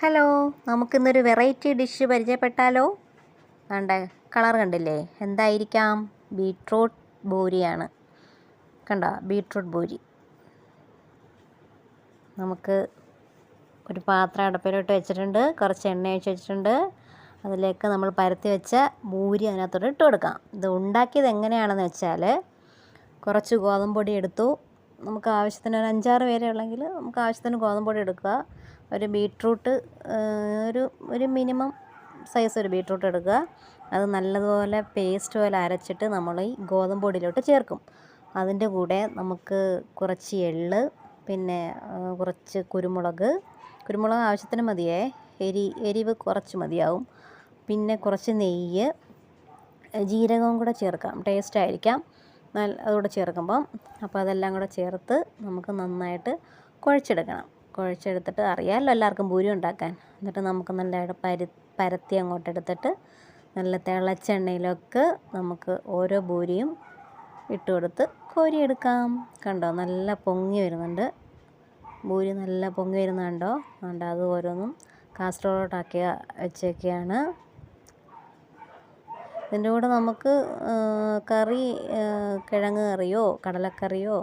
Hello, നമുക്കിന്നൊരു variety dish പരിചയപ്പെട്ടാലോ? വേണ്ട, colour കണ്ടില്ലേ? എന്തായിരിക്കാം? ബീട്രൂട്ട് ബൂരിയാണ്. കണ്ടോ? ബീട്രൂട്ട് ബൂരി. നമുക്ക് ഒരു പാത്രം അടുപ്പിലോട്ട് വെച്ചിട്ടുണ്ട്, കുറച്ച് എണ്ണ ഒഴിച്ച് വെച്ചിട്ടുണ്ട്. അതിലേക്ക് നമ്മൾ പരത്തി വെച്ച ബൂരി അതിനകത്തോട്ട് ഇട്ട് കൊടുക്കാം. ഇത് ഉണ്ടാക്കിയത് എങ്ങനെയാണെന്ന് വെച്ചാൽ, കുറച്ച് ഗോതമ്പ് പൊടി എടുത്തു. നമുക്ക് ആവശ്യത്തിന് ഒരു 5-6 പേരെ ഉള്ളെങ്കിൽ നമുക്ക് ആവശ്യത്തിന് ഗോതമ്പ് പൊടി എടുക്കുക. ഒരു ബീട്രൂട്ട്, ഒരു മിനിമം സൈസ് ഒരു ബീട്രൂട്ട് എടുക്കുക. അത് നല്ലതുപോലെ പേസ്റ്റ് പോലെ അരച്ചിട്ട് നമ്മൾ ഈ ഗോതമ്പ് പൊടിയിലോട്ട് ചേർക്കും. അതിൻ്റെ കൂടെ നമുക്ക് കുറച്ച് എള്ള്, പിന്നെ കുറച്ച് കുരുമുളക് ആവശ്യത്തിന് മതിയേ, എരിവ് കുറച്ച് മതിയാവും. പിന്നെ കുറച്ച് നെയ്യ്, ജീരകവും കൂടെ ചേർക്കാം, ടേസ്റ്റ് ആയിരിക്കാം അതുകൂടെ ചേർക്കുമ്പം. അപ്പോൾ അതെല്ലാം കൂടെ ചേർത്ത് നമുക്ക് നന്നായിട്ട് കുഴച്ചെടുത്തിട്ട് അറിയാമല്ലോ എല്ലാവർക്കും പൂരി ഉണ്ടാക്കാൻ. എന്നിട്ട് നമുക്ക് നല്ലതായിട്ട് പരത്തി അങ്ങോട്ട് എടുത്തിട്ട് നല്ല തിളച്ച എണ്ണയിലൊക്കെ നമുക്ക് ഓരോ പൂരിയും ഇട്ട് കൊടുത്ത് കോരിയെടുക്കാം. കണ്ടോ? നല്ല പൊങ്ങി വരുന്നുണ്ട് പൂരി, നല്ല പൊങ്ങി വരുന്നത് കണ്ടോ? അത് ഓരോന്നും കാസറോളോട്ടാക്കി വെച്ചൊക്കെയാണ്. ഇതിൻ്റെ കൂടെ നമുക്ക് കറി, കിഴങ്ങ് കറിയോ കടലക്കറിയോ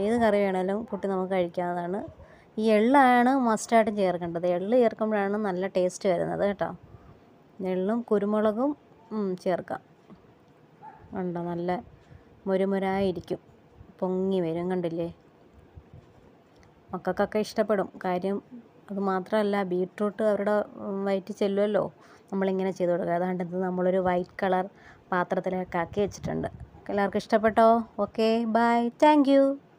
ഏത് കറി വേണേലും കൂട്ടി നമുക്ക് കഴിക്കാവുന്നതാണ്. ഈ എള്ളാണ് മസ്റ്റായിട്ടും ചേർക്കേണ്ടത്. എള്ള് ചേർക്കുമ്പോഴാണ് നല്ല ടേസ്റ്റ് വരുന്നത് കേട്ടോ. എള്ളും കുരുമുളകും ചേർക്കാം. കണ്ടോ? നല്ല മുരുമുരായിരിക്കും, പൊങ്ങി വരും. കണ്ടില്ലേ? മക്കൾക്കൊക്കെ ഇഷ്ടപ്പെടും. കാര്യം അത് മാത്രമല്ല, ബീട്രൂട്ട് അവരുടെ വയറ്റിൽ ചെല്ലുമല്ലോ നമ്മളിങ്ങനെ ചെയ്ത് കൊടുക്കുക. അതുകൊണ്ട് ഇത് നമ്മളൊരു വൈറ്റ് കളർ പാത്രത്തിലേക്ക് ആക്കി വെച്ചിട്ടുണ്ട്. എല്ലാവർക്കും ഇഷ്ടപ്പെട്ടോ? Okay, bye, thank U.